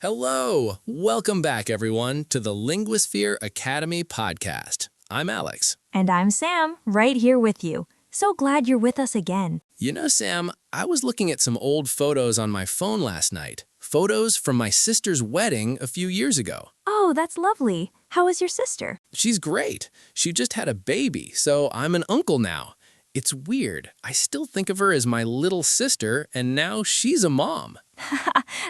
Hello! Welcome back, everyone, to the Linguasphere Academy Podcast. I'm Alex. And I'm Sam, right here with you. So glad you're with us again. You know, Sam, I was looking at some old photos on my phone last night. Photos from my sister's wedding a few years ago. Oh, that's lovely. How is your sister? She's great. She just had a baby, so I'm an uncle now. It's weird. I still think of her as my little sister, and now she's a mom.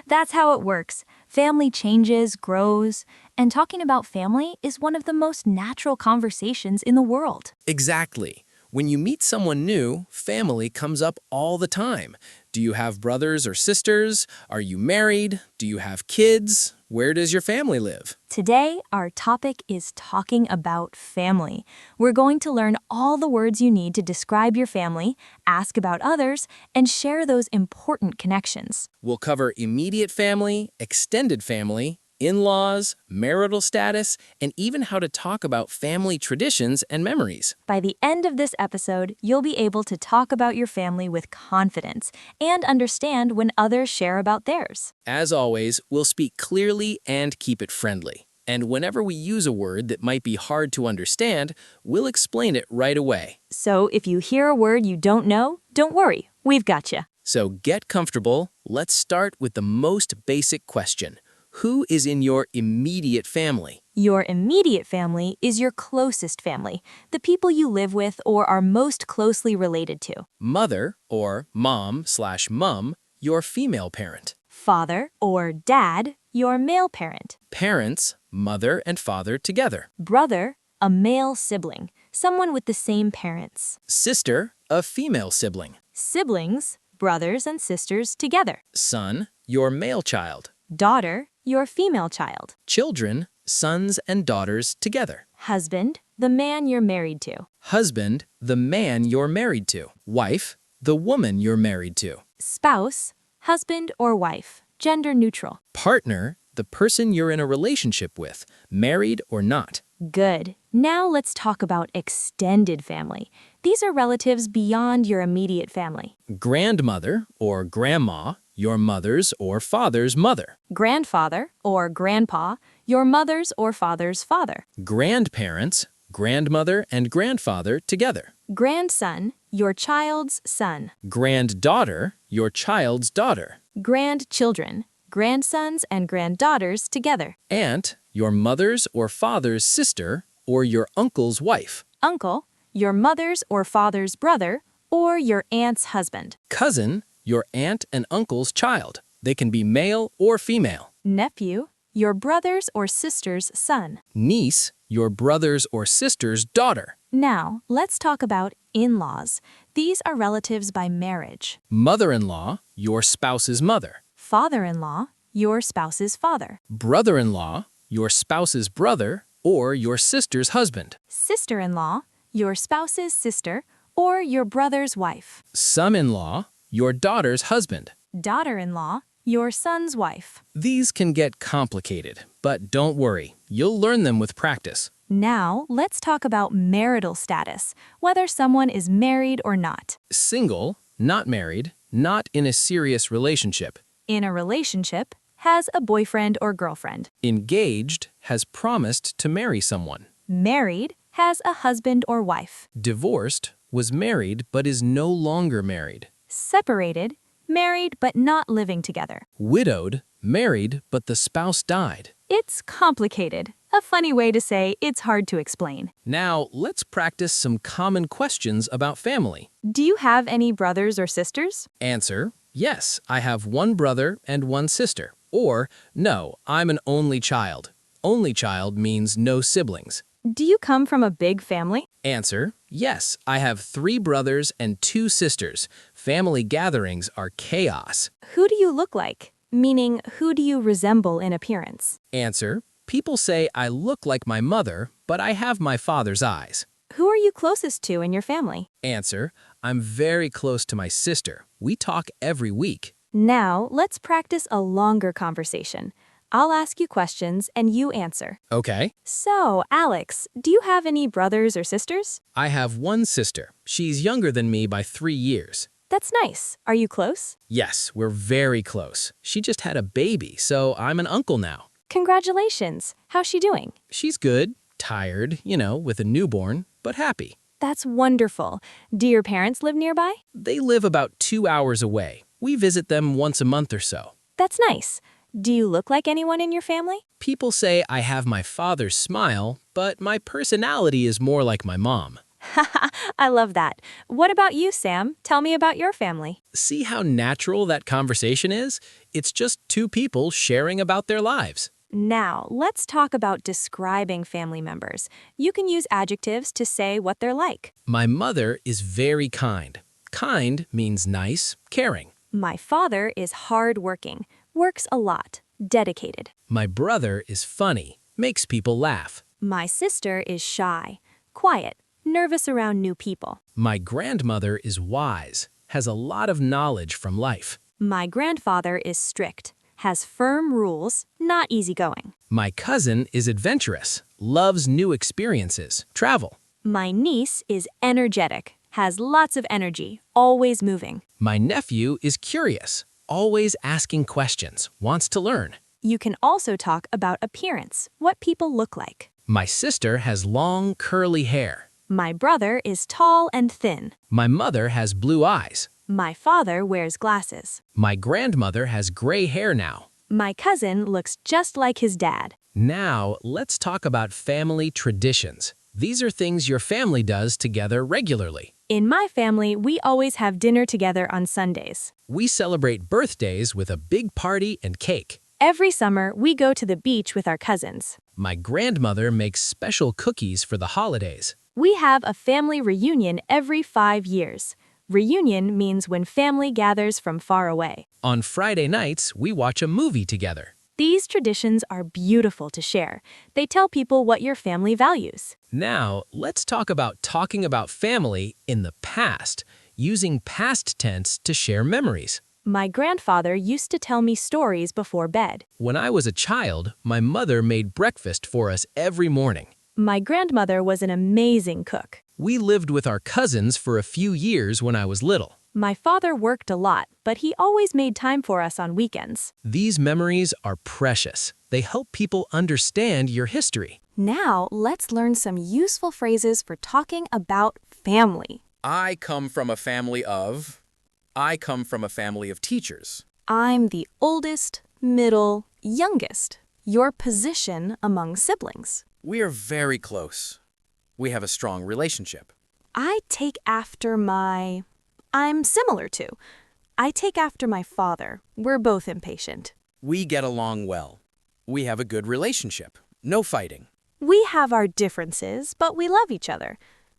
That's how it works. Family changes, grows, and talking about family is one of the most natural conversations in the world. Exactly. When you meet someone new, family comes up all the time. Do you have brothers or sisters? Are you married? Do you have kids? Where does your family live? Today, our topic is talking about family. We're going to learn all the words you need to describe your family, ask about others, and share those important connections. We'll cover immediate family, extended family, in-laws, marital status, and even how to talk about family traditions and memories. By the end of this episode, you'll be able to talk about your family with confidence and understand when others share about theirs. As always, we'll speak clearly and keep it friendly. And whenever we use a word that might be hard to understand, we'll explain it right away. So if you hear a word you don't know, don't worry, we've got you. So get comfortable. Let's start with the most basic question. Who is in your immediate family? Your immediate family is your closest family, the people you live with or are most closely related to. Mother, or mom/mum, your female parent. Father or dad, your male parent. Parents, mother and father together. Brother, a male sibling, someone with the same parents. Sister, a female sibling. Siblings, brothers and sisters together. Son, your male child. Daughter, your female child. Children, sons and daughters together. Husband, the man you're married to. Husband, the man you're married to. Wife, the woman you're married to. Spouse, husband or wife, gender neutral. Partner, the person you're in a relationship with, married or not. Good. Now let's talk about extended family. These are relatives beyond your immediate family. Grandmother, or grandma, your mother's or father's mother. Grandfather or grandpa, your mother's or father's father. Grandparents, grandmother and grandfather together. Grandson, your child's son. Granddaughter, your child's daughter. Grandchildren, grandsons and granddaughters together. Aunt, your mother's or father's sister, or your uncle's wife. Uncle, your mother's or father's brother, or your aunt's husband. Cousin, your aunt and uncle's child. They can be male or female. Nephew, your brother's or sister's son. Niece, your brother's or sister's daughter. Now, let's talk about in-laws. These are relatives by marriage. Mother-in-law, your spouse's mother. Father-in-law, your spouse's father. Brother-in-law, your spouse's brother or your sister's husband. Sister-in-law, your spouse's sister or your brother's wife. Son-in-law, your daughter's husband. Daughter-in-law, your son's wife. These can get complicated, but don't worry, you'll learn them with practice. Now, let's talk about marital status, whether someone is married or not. Single, not married, not in a serious relationship. In a relationship, has a boyfriend or girlfriend. Engaged, has promised to marry someone. Married, has a husband or wife. Divorced, was married but is no longer married. Separated, married but not living together. Widowed, married but the spouse died. It's complicated. A funny way to say it's hard to explain. Now, let's practice some common questions about family. Do you have any brothers or sisters? Answer, yes, I have one brother and one sister. Or, no, I'm an only child. Only child means no siblings. Do you come from a big family? Answer, yes, I have 3 brothers and 2 sisters. Family gatherings are chaos. Who do you look like? Meaning, who do you resemble in appearance? Answer, people say I look like my mother, but I have my father's eyes. Who are you closest to in your family? Answer, I'm very close to my sister. We talk every week. Now, let's practice a longer conversation. I'll ask you questions and you answer. Okay. So, Alex, do you have any brothers or sisters? I have one sister. She's younger than me by 3 years. That's nice. Are you close? Yes, we're very close. She just had a baby, so I'm an uncle now. Congratulations. How's she doing? She's good, tired, with a newborn, but happy. That's wonderful. Do your parents live nearby? They live about 2 hours away. We visit them once a month or so. That's nice. Do you look like anyone in your family? People say I have my father's smile, but my personality is more like my mom. Haha, I love that. What about you, Sam? Tell me about your family. See how natural that conversation is? It's just two people sharing about their lives. Now, let's talk about describing family members. You can use adjectives to say what they're like. My mother is very kind. Kind means nice, caring. My father is hardworking, works a lot, dedicated. My brother is funny, makes people laugh. My sister is shy, quiet, nervous around new people. My grandmother is wise, has a lot of knowledge from life. My grandfather is strict, has firm rules, not easygoing. My cousin is adventurous, loves new experiences, travel. My niece is energetic, has lots of energy, always moving. My nephew is curious, always asking questions, wants to learn. You can also talk about appearance, what people look like. My sister has long, curly hair. My brother is tall and thin. My mother has blue eyes. My father wears glasses. My grandmother has gray hair now. My cousin looks just like his dad. Now, let's talk about family traditions. These are things your family does together regularly. In my family, we always have dinner together on Sundays. We celebrate birthdays with a big party and cake. Every summer, we go to the beach with our cousins. My grandmother makes special cookies for the holidays. We have a family reunion every 5 years. Reunion means when family gathers from far away. On Friday nights, we watch a movie together. These traditions are beautiful to share. They tell people what your family values. Now, let's talk about talking about family in the past, using past tense to share memories. My grandfather used to tell me stories before bed. When I was a child, my mother made breakfast for us every morning. My grandmother was an amazing cook. We lived with our cousins for a few years when I was little. My father worked a lot, but he always made time for us on weekends. These memories are precious. They help people understand your history. Now, let's learn some useful phrases for talking about family. I come from a family of teachers. I'm the oldest, middle, youngest. Your position among siblings. We are very close. We have a strong relationship. I'm similar to. I take after my father. We're both impatient. We get along well. We have a good relationship. No fighting. We have our differences, but we love each other.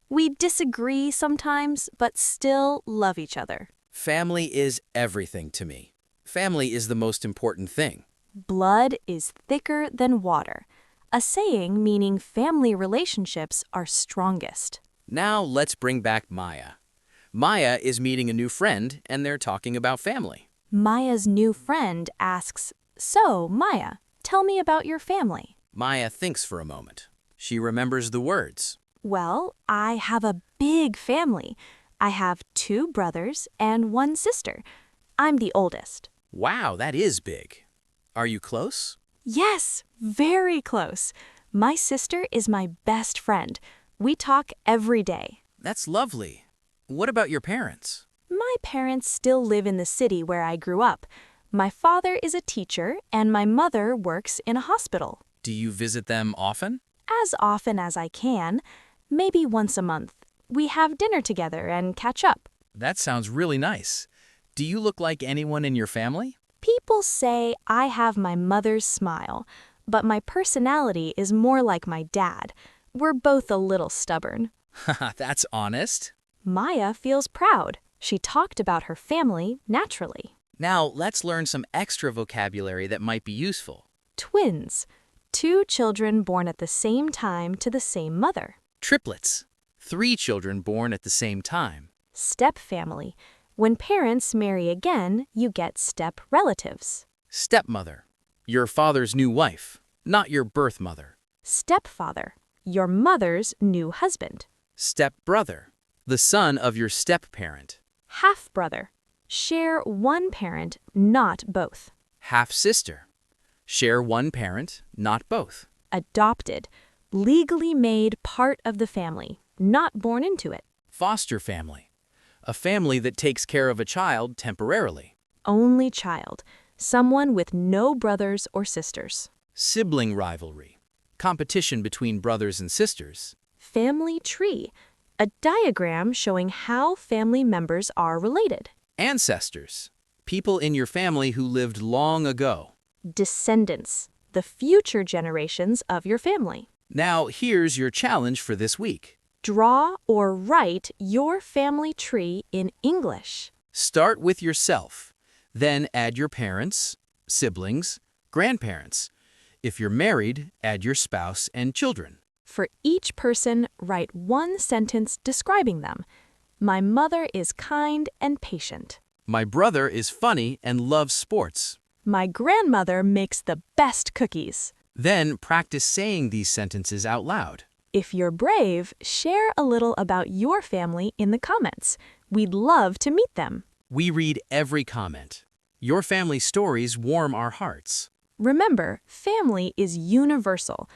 We disagree sometimes, but still love each other. Family is everything to me. Family is the most important thing. Blood is thicker than water. A saying meaning family relationships are strongest. Now let's bring back Maya. Maya is meeting a new friend and they're talking about family. Maya's new friend asks, "So, Maya, tell me about your family." Maya thinks for a moment. She remembers the words. Well, I have a big family. I have 2 brothers and 1 sister. I'm the oldest. Wow, that is big. Are you close? Yes, very close. My sister is my best friend. We talk every day. That's lovely. What about your parents? My parents still live in the city where I grew up. My father is a teacher and my mother works in a hospital. Do you visit them often? As often as I can, maybe once a month. We have dinner together and catch up. That sounds really nice. Do you look like anyone in your family? People say I have my mother's smile, but my personality is more like my dad. We're both a little stubborn. Haha, that's honest. Maya feels proud. She talked about her family naturally. Now let's learn some extra vocabulary that might be useful. Twins. 2 children born at the same time to the same mother. Triplets. 3 children born at the same time. Step family. When parents marry again, you get step relatives. Stepmother. Your father's new wife, not your birth mother. Stepfather. Your mother's new husband. Stepbrother. The son of your step-parent. Half-brother. Share one parent, not both. Half-sister. Share one parent, not both. Adopted. Legally made part of the family, not born into it. Foster family. A family that takes care of a child temporarily. Only child. Someone with no brothers or sisters. Sibling rivalry. Competition between brothers and sisters. Family tree. A diagram showing how family members are related. Ancestors. People in your family who lived long ago. Descendants. The future generations of your family. Now, here's your challenge for this week. Draw or write your family tree in English. Start with yourself. Then add your parents, siblings, grandparents. If you're married, add your spouse and children. For each person, write one sentence describing them. My mother is kind and patient. My brother is funny and loves sports. My grandmother makes the best cookies. Then practice saying these sentences out loud. If you're brave, share a little about your family in the comments. We'd love to meet them. We read every comment. Your family stories warm our hearts. Remember, family is universal.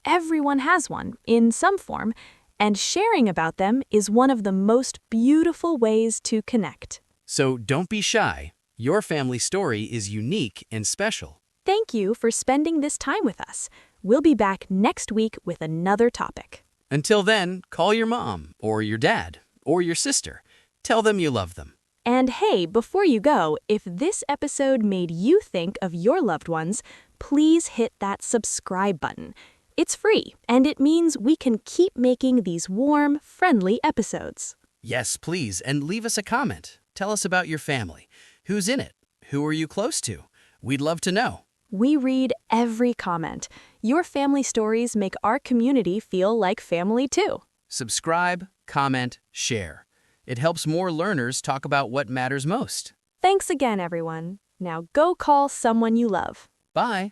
Everyone has one, in some form, and sharing about them is one of the most beautiful ways to connect. So don't be shy. Your family story is unique and special. Thank you for spending this time with us. We'll be back next week with another topic. Until then, call your mom, or your dad, or your sister. Tell them you love them. And hey, before you go, if this episode made you think of your loved ones, please hit that subscribe button. It's free, and it means we can keep making these warm, friendly episodes. Yes, please, and leave us a comment. Tell us about your family. Who's in it? Who are you close to? We'd love to know. We read every comment. Your family stories make our community feel like family too. Subscribe, comment, share. It helps more learners talk about what matters most. Thanks again, everyone. Now go call someone you love. Bye.